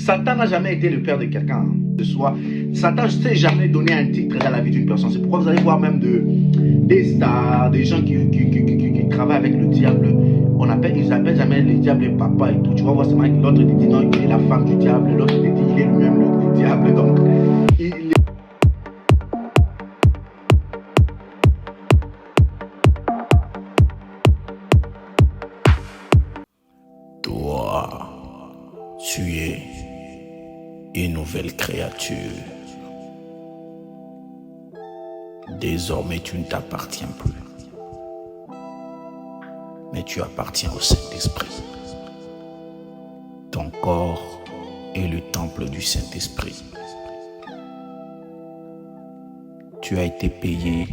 Satan n'a jamais été le père de quelqu'un. Satan ne s'est jamais donné un titre dans la vie d'une personne. C'est pourquoi vous allez voir même des stars, des gens qui travaillent avec le diable. Ils appellent jamais le diable papa et tout. Tu vas voir seulement que l'autre te dit non, il est la femme du diable. L'autre te dit il est lui-même le diable. Donc, Toi, tu es une nouvelle créature. Désormais, tu ne t'appartiens plus, mais tu appartiens au Saint-Esprit. Ton corps est le temple du Saint-Esprit. Tu as été payé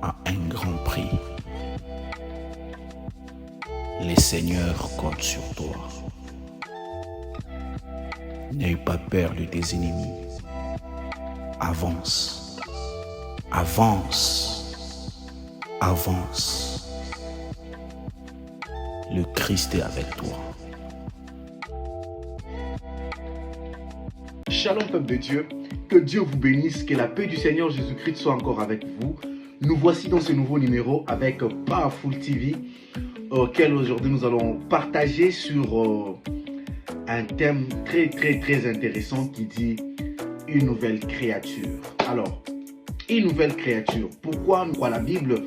à un grand prix. Les seigneurs comptent sur toi. N'aie pas peur de tes ennemis. Avance, avance, avance. Le Christ est avec toi. Shalom peuple de Dieu, que Dieu vous bénisse, que la paix du Seigneur Jésus-Christ soit encore avec vous. Nous voici dans ce nouveau numéro avec Powerful TV, auquel aujourd'hui nous allons partager sur un thème très intéressant qui dit une nouvelle créature. Alors, une nouvelle créature, pourquoi la Bible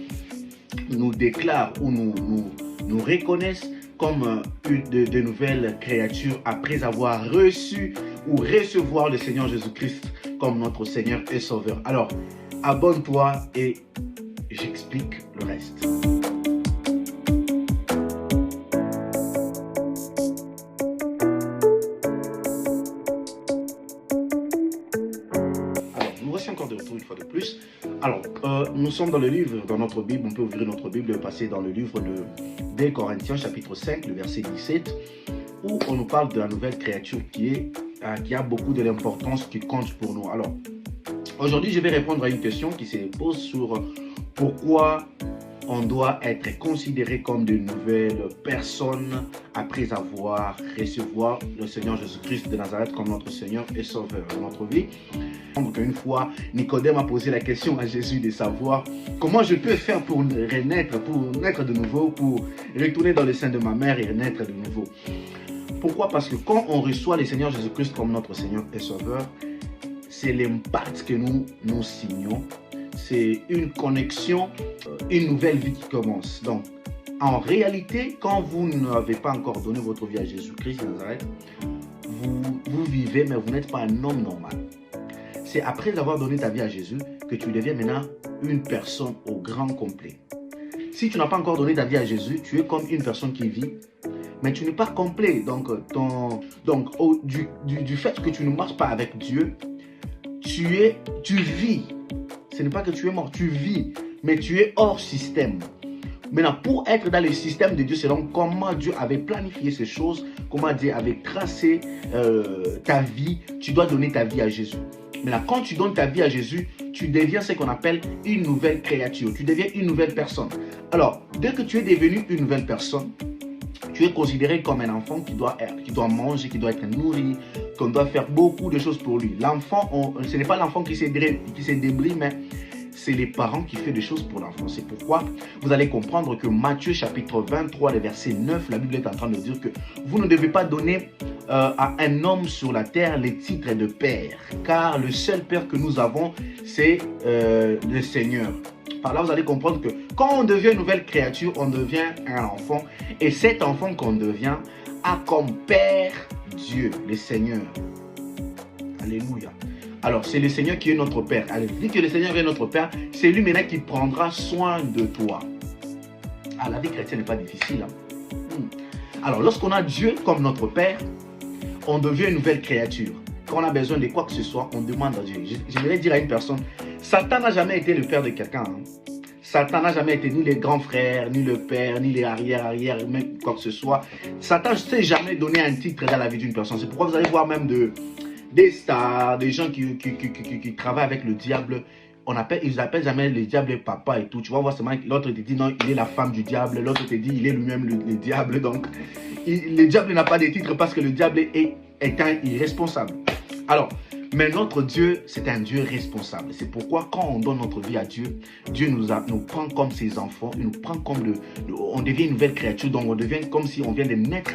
nous déclare ou nous reconnaisse comme de nouvelles créatures après avoir reçu ou recevoir le Seigneur Jésus-Christ comme notre Seigneur et Sauveur. Alors, abonne-toi et j'explique le reste. Alors, nous voici encore de retour une fois de plus. Alors, nous sommes dans le livre, dans notre Bible, on peut ouvrir notre Bible et passer dans le livre de 2 Corinthiens chapitre 5, le verset 17, où on nous parle de la nouvelle créature qui a beaucoup de l'importance, qui compte pour nous. Alors, aujourd'hui, je vais répondre à une question qui se pose sur pourquoi on doit être considéré comme de nouvelles personnes après avoir reçu le Seigneur Jésus-Christ de Nazareth comme notre Seigneur et Sauveur de notre vie. Donc, une fois, Nicodème a posé la question à Jésus de savoir comment je peux faire pour renaître, pour naître de nouveau, pour retourner dans le sein de ma mère et renaître de nouveau. Pourquoi? Parce que quand on reçoit le Seigneur Jésus-Christ comme notre Seigneur et Sauveur, c'est l'impact que nous signons. C'est une connexion, une nouvelle vie qui commence. Donc, en réalité, quand vous n'avez pas encore donné votre vie à Jésus-Christ de Nazareth, vous vivez, mais vous n'êtes pas un homme normal. C'est après avoir donné ta vie à Jésus que tu deviens maintenant une personne au grand complet. Si tu n'as pas encore donné ta vie à Jésus, tu es comme une personne qui vit, mais tu n'es pas complet. Donc, du fait que tu ne marches pas avec Dieu, tu vis. Ce n'est pas que tu es mort, tu vis, mais tu es hors système. Maintenant, pour être dans le système de Dieu, selon comment Dieu avait planifié ces choses, comment Dieu avait tracé ta vie, tu dois donner ta vie à Jésus. Maintenant, quand tu donnes ta vie à Jésus, tu deviens ce qu'on appelle une nouvelle créature. Tu deviens une nouvelle personne. Alors, dès que tu es devenu une nouvelle personne, tu es considéré comme un enfant qui doit manger, qui doit être nourri, qu'on doit faire beaucoup de choses pour lui. L'enfant, ce n'est pas l'enfant qui se débrouille, mais c'est les parents qui font des choses pour l'enfant. C'est pourquoi vous allez comprendre que Matthieu chapitre 23, le verset 9, la Bible est en train de dire que vous ne devez pas donner à un homme sur la terre les titres de père, car le seul père que nous avons, c'est le Seigneur. Par là, vous allez comprendre que quand on devient une nouvelle créature, on devient un enfant. Et cet enfant qu'on devient a comme père Dieu, le Seigneur. Alléluia. Alors, c'est le Seigneur qui est notre père. Allez, vu que le Seigneur est notre père, c'est lui maintenant qui prendra soin de toi. Ah, la vie chrétienne n'est pas difficile. Alors, lorsqu'on a Dieu comme notre père, on devient une nouvelle créature. Quand on a besoin de quoi que ce soit, on demande à Dieu. Je vais dire à une personne, Satan n'a jamais été le père de quelqu'un. Satan n'a jamais été ni le grand frère, ni le père, ni les arrière, même quoi que ce soit. Satan ne s'est jamais donné un titre dans la vie d'une personne. C'est pourquoi vous allez voir même des stars, des gens qui travaillent avec le diable. Ils appellent jamais le diable papa et tout. Tu vas voir seulement l'autre te dit non, il est la femme du diable. L'autre te dit il est lui-même le diable. Donc, le diable n'a pas de titre parce que le diable est étant irresponsable. Alors, mais notre Dieu, c'est un Dieu responsable. C'est pourquoi quand on donne notre vie à Dieu, Dieu nous prend comme ses enfants, il nous prend comme on devient une nouvelle créature. Donc on devient comme si on vient de naître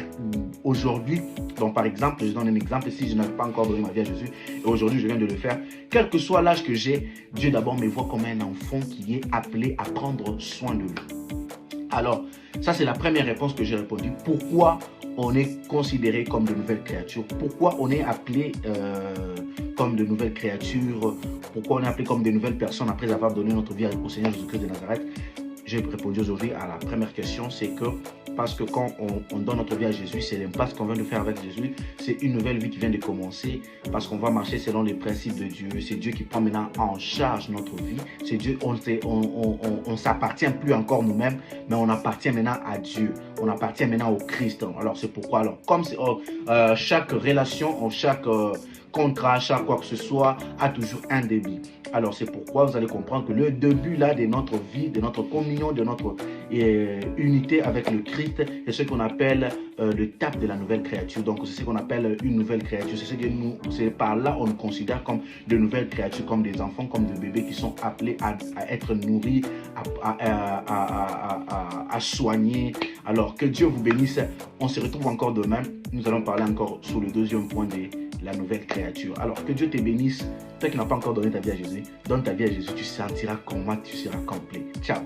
aujourd'hui. Donc par exemple, je donne un exemple, si je n'avais pas encore donné ma vie à Jésus, et aujourd'hui je viens de le faire, quel que soit l'âge que j'ai, Dieu d'abord me voit comme un enfant qui est appelé à prendre soin de lui. Alors, ça c'est la première réponse que j'ai répondu. Pourquoi on est considéré comme de nouvelles créatures? Pourquoi on est appelé comme de nouvelles créatures? Pourquoi on est appelé comme de nouvelles personnes après avoir donné notre vie au Seigneur Jésus-Christ de Nazareth? J'ai répondu aujourd'hui à la première question, c'est que parce que quand on donne notre vie à Jésus, c'est l'impasse qu'on vient de faire avec Jésus, c'est une nouvelle vie qui vient de commencer, parce qu'on va marcher selon les principes de Dieu. C'est Dieu qui prend maintenant en charge notre vie. C'est Dieu, on s'appartient plus encore nous-mêmes, mais on appartient maintenant à Dieu. On appartient maintenant au Christ. Alors c'est pourquoi, alors comme chaque relation, chaque contrat, chaque quoi que ce soit, a toujours un début. Alors c'est pourquoi vous allez comprendre que le début là de notre vie, de notre communion, de notre unité avec le Christ, c'est ce qu'on appelle l'étape de la nouvelle créature. Donc c'est ce qu'on appelle une nouvelle créature. C'est ce que c'est par là on nous considère comme de nouvelles créatures, comme des enfants, comme des bébés qui sont appelés à être nourris, à soigner. Alors que Dieu vous bénisse. On se retrouve encore demain. Nous allons parler encore sur le deuxième point de la nouvelle créature. Alors que Dieu te bénisse. Toi qui n'as pas encore donné ta vie à Jésus, donne ta vie à Jésus, tu sentiras comment tu seras complet. Ciao.